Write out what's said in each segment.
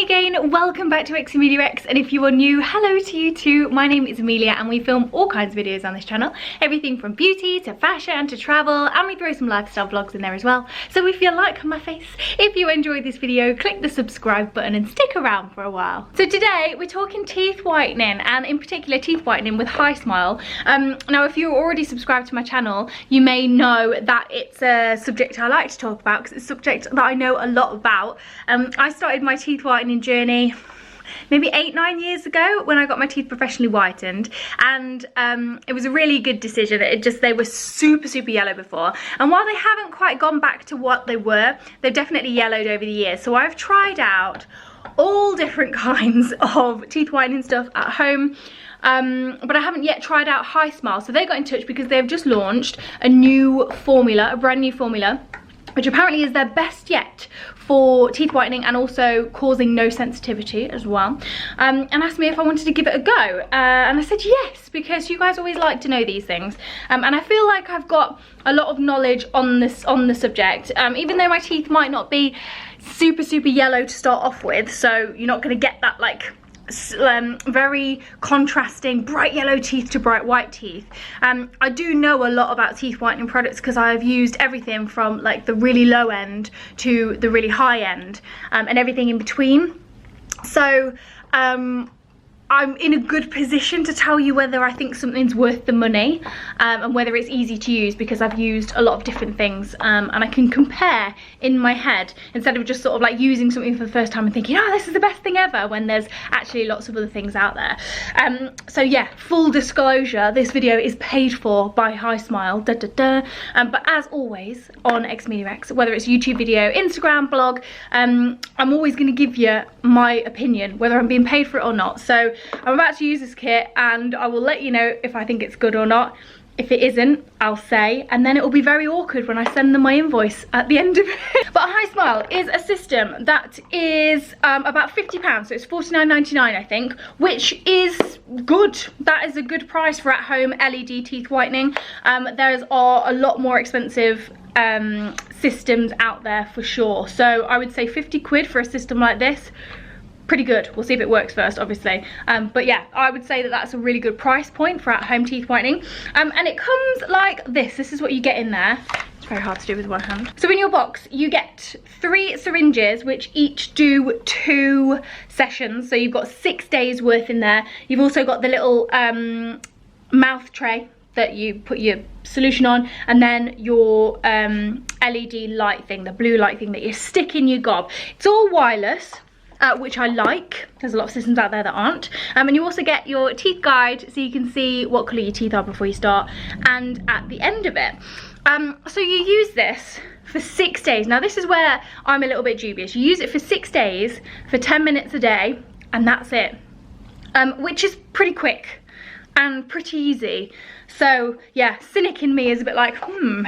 again, welcome back to xameliax, and if you are new, hello to you too. My name is Amelia and we film all kinds of videos on this channel, everything from beauty to fashion to travel, and we throw some lifestyle vlogs in there as well. So if you like my face, if you enjoyed this video, click the subscribe button and stick around for a while. So today we're talking teeth whitening, and in particular teeth whitening with HiSmile. Now if you're already subscribed to my channel, you may know that it's a subject I like to talk about because it's a subject that I know a lot about. I started my teeth whitening journey maybe 8-9 years ago when I got my teeth professionally whitened, and it was a really good decision. They were super yellow before, and while they haven't quite gone back to what they were, they've definitely yellowed over the years. So I've tried out all different kinds of teeth whitening stuff at home, but I haven't yet tried out HiSmile. So they got in touch because they've just launched a new formula, a brand new formula, which apparently is their best yet for teeth whitening and also causing no sensitivity as well, and asked me if I wanted to give it a go, and I said yes, because you guys always like to know these things, and I feel like I've got a lot of knowledge on the subject, even though my teeth might not be super yellow to start off with, so you're not going to get that like very contrasting bright yellow teeth to bright white teeth. I do know a lot about teeth whitening products because I've used everything from like the really low end to the really high end, and everything in between. So I'm in a good position to tell you whether I think something's worth the money, and whether it's easy to use, because I've used a lot of different things, and I can compare in my head instead of just sort of like using something for the first time and thinking, oh, this is the best thing ever, when there's actually lots of other things out there. So yeah, full disclosure, this video is paid for by HiSmile, but as always on xameliax, whether it's YouTube video, Instagram, blog, I'm always going to give you my opinion whether I'm being paid for it or not. So I'm about to use this kit and I will let you know if I think it's good or not. If it isn't, I'll say, and then it will be very awkward when I send them my invoice at the end of it. But HiSmile is a system that is about £50, so it's £49.99 I think, which is good. That is a good price for at-home LED teeth whitening. There are a lot more expensive systems out there for sure, so I would say 50 quid for a system like this, pretty good. We'll see if it works first, obviously, but yeah, I would say that that's a really good price point for at-home teeth whitening, and it comes like this. This is what you get in there. It's very hard to do with one hand. So in your box you get 3 syringes which each do 2 sessions, so you've got 6 days worth in there. You've also got the little mouth tray that you put your solution on, and then your LED light thing, the blue light thing that you stick in your gob. It's all wireless, which I like. There's a lot of systems out there that aren't. And you also get your teeth guide, so you can see what colour your teeth are before you start, and at the end of it. So you use this for 6 days. Now this is where I'm a little bit dubious. You use it for 6 days for 10 minutes a day, and that's it, which is pretty quick and pretty easy. So yeah, cynic in me is a bit like,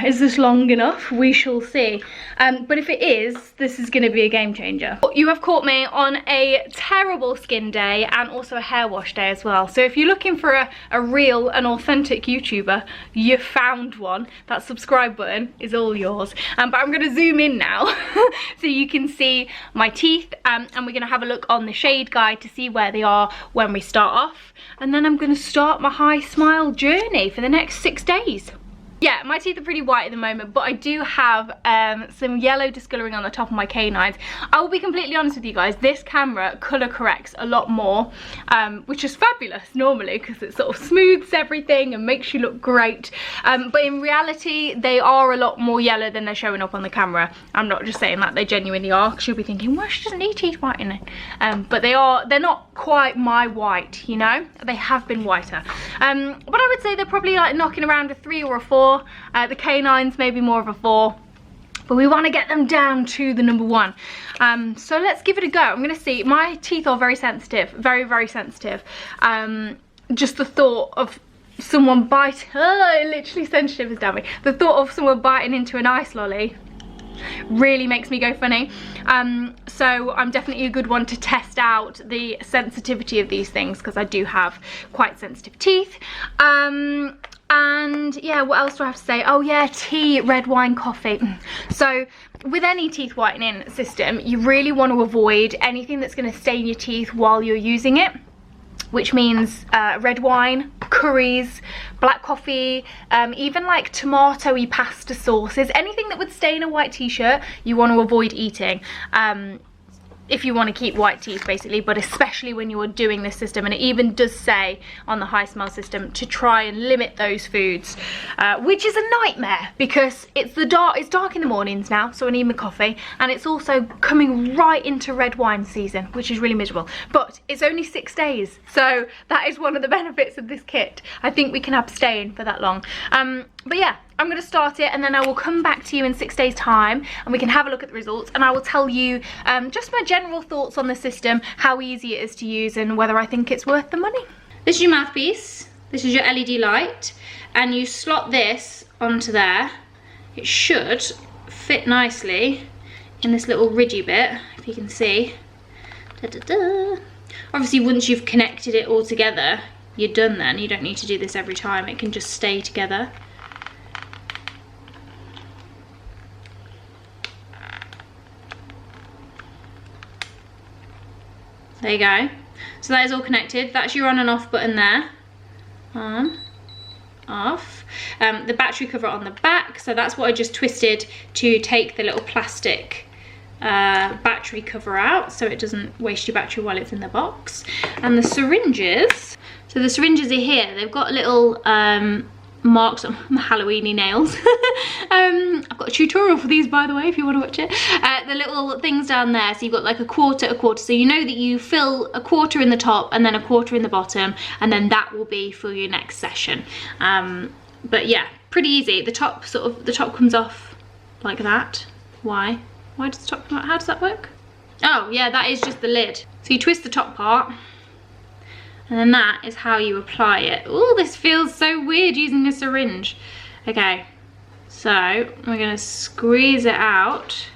is this long enough? We shall see. But if it is, this is going to be a game changer. You have caught me on a terrible skin day and also a hair wash day as well. So if you're looking for a real and authentic YouTuber, you found one. That subscribe button is all yours. But I'm going to zoom in now so you can see my teeth, and we're going to have a look on the shade guide to see where they are when we start off. And then I'm going to start my HiSmile journey for the next 6 days. Yeah, my teeth are pretty white at the moment, but I do have some yellow discoloring on the top of my canines. I will be completely honest with you guys, this camera colour corrects a lot more, which is fabulous normally because it sort of smooths everything and makes you look great. But in reality, they are a lot more yellow than they're showing up on the camera. I'm not just saying that, they genuinely are, because you'll be thinking, well, she doesn't need teeth whitening. But they're not quite my white, you know? They have been whiter. But I would say they're probably like knocking around a 3 or a 4. The canines maybe more of a 4, but we want to get them down to the number 1. So let's give it a go. I'm going to see. My teeth are very sensitive, very sensitive. Just the thought of someone biting, it literally sensitive as damn me. The thought of someone biting into an ice lolly really makes me go funny. So I'm definitely a good one to test out the sensitivity of these things, because I do have quite sensitive teeth. And yeah, what else do I have to say? Oh yeah, tea, red wine, coffee. So with any teeth whitening system, you really want to avoid anything that's going to stain your teeth while you're using it, which means red wine, curries, black coffee, even like tomato-y pasta sauces, anything that would stain a white t-shirt, you want to avoid eating. If you want to keep white teeth basically, but especially when you're doing this system. And it even does say on the HiSmile system to try and limit those foods, which is a nightmare because it's dark in the mornings now, so I need my coffee, and it's also coming right into red wine season, which is really miserable. But it's only 6 days, so that is one of the benefits of this kit. I think we can abstain for that long. But yeah, I'm going to start it and then I will come back to you in 6 days time and we can have a look at the results, and I will tell you just my general thoughts on the system, how easy it is to use and whether I think it's worth the money. This is your mouthpiece, this is your LED light, and you slot this onto there. It should fit nicely in this little ridgy bit, if you can see. Da, da, da. Obviously once you've connected it all together, you're done then. You don't need to do this every time, it can just stay together. There you go. So that is all connected. That's your on and off button there. On, off. The battery cover on the back. So that's what I just twisted to take the little plastic battery cover out so it doesn't waste your battery while it's in the box. And the syringes. So the syringes are here. They've got little marks on my Halloweeny nails. I've got a tutorial for these, by the way, if you want to watch it. The little things down there, so you've got like a quarter, so you know that you fill a quarter in the top and then a quarter in the bottom, and then that will be for your next session. But yeah, pretty easy. The top comes off like that. Why does the top come out? How does that work? Oh yeah, that is just the lid. So you twist the top part, and then that is how you apply it. Oh, this feels so weird using a syringe. Okay, so we're gonna squeeze it out.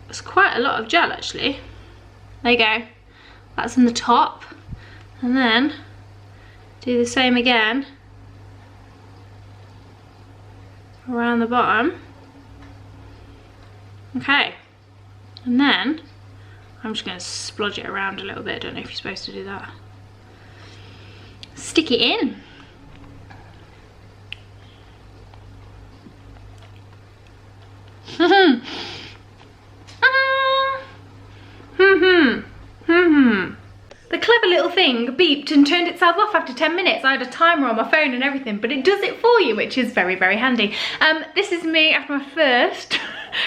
It's quite a lot of gel actually. There you go. That's in the top. And then do the same again around the bottom. Okay, and then I'm just going to splodge it around a little bit. I don't know if you're supposed to do that. Stick it in. The clever little thing beeped and turned itself off after 10 minutes. I had a timer on my phone and everything, but it does it for you, which is very, very handy. This is me after my first,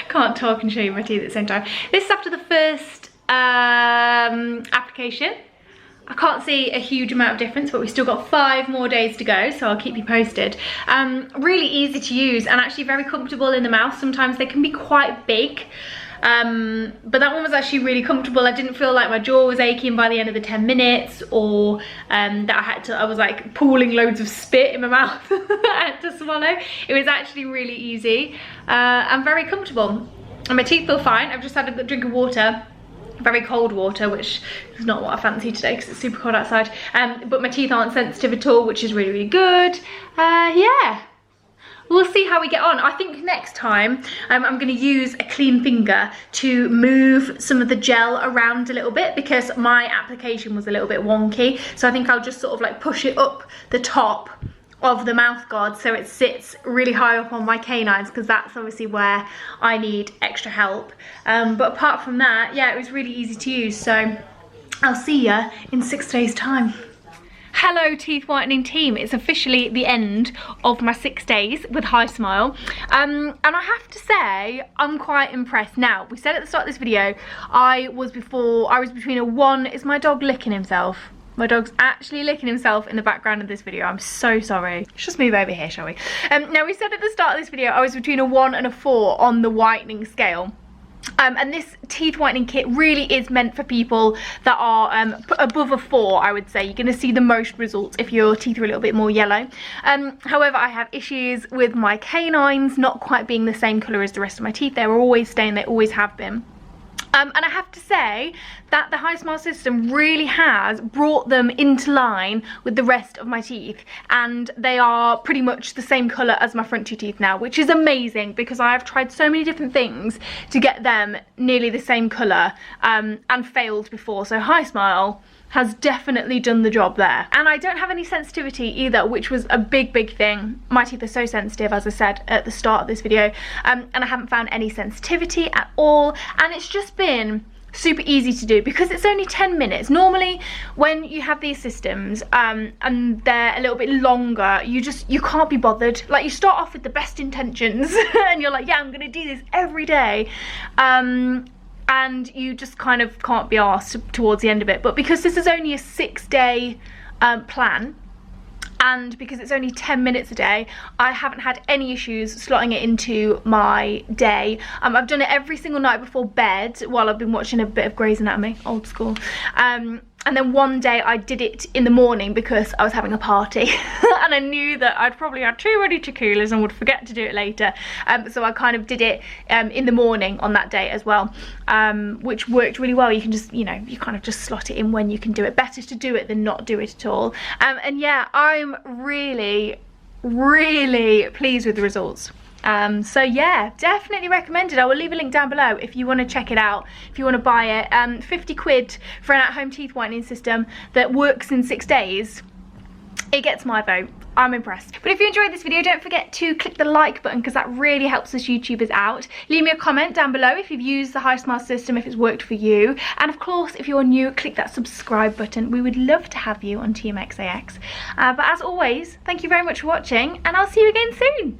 can't talk and show you my teeth at the same time. This is after the first application. I can't see a huge amount of difference, but we've still got 5 more days to go, so I'll keep you posted. Really easy to use and actually very comfortable in the mouth. Sometimes they can be quite big, but that one was actually really comfortable. I didn't feel like my jaw was aching by the end of the 10 minutes, or that I was like pooling loads of spit in my mouth I had to swallow. It was actually really easy and very comfortable. And my teeth feel fine. I've just had a good drink of water. Very cold water, which is not what I fancy today because it's super cold outside, but my teeth aren't sensitive at all, which is really, really good. Yeah, we'll see how we get on. I think next time I'm going to use a clean finger to move some of the gel around a little bit because my application was a little bit wonky, so I think I'll just sort of like push it up the top of the mouth guard so it sits really high up on my canines, because that's obviously where I need extra help. But apart from that, yeah, it was really easy to use, so I'll see ya in 6 days time. Hello teeth whitening team, it's officially the end of my 6 days with HiSmile, and I have to say I'm quite impressed. Now, we said at the start of this video I was between a 1, is my dog licking himself? My dog's actually licking himself in the background of this video. I'm so sorry. Let's just move over here, shall we? Now, we said at the start of this video I was between a 1 and a 4 on the whitening scale. And this teeth whitening kit really is meant for people that are above a 4, I would say. You're going to see the most results if your teeth are a little bit more yellow. However, I have issues with my canines not quite being the same colour as the rest of my teeth. They're always stained, they always have been. And I have to say that the HiSmile system really has brought them into line with the rest of my teeth, and they are pretty much the same colour as my front two teeth now, which is amazing because I've tried so many different things to get them nearly the same colour and failed before. So HiSmile has definitely done the job there. And I don't have any sensitivity either, which was a big thing. My teeth are so sensitive, as I said at the start of this video, and I haven't found any sensitivity at all, and it's just been super easy to do because it's only 10 minutes. Normally when you have these systems and they're a little bit longer, you can't be bothered. Like, you start off with the best intentions and you're like, yeah, I'm gonna do this every day, and you just kind of can't be asked towards the end of it. But because this is only a 6-day plan, and because it's only 10 minutes a day, I haven't had any issues slotting it into my day. I've done it every single night before bed while I've been watching a bit of Grey's Anatomy, old school. And then one day I did it in the morning because I was having a party and I knew that I'd probably had too many tequilas and would forget to do it later. So I kind of did it in the morning on that day as well, which worked really well. You can just, you know, you kind of just slot it in when you can do it. Better to do it than not do it at all. And yeah, I'm really pleased with the results. So yeah, definitely recommended. I will leave a link down below if you want to check it out, if you want to buy it. 50 quid for an at-home teeth whitening system that works in 6 days. It gets my vote. I'm impressed. But if you enjoyed this video, don't forget to click the like button because that really helps us YouTubers out. Leave me a comment down below if you've used the HiSmile system, if it's worked for you. And of course, if you're new, click that subscribe button. We would love to have you on Team xameliax. But as always, thank you very much for watching, and I'll see you again soon.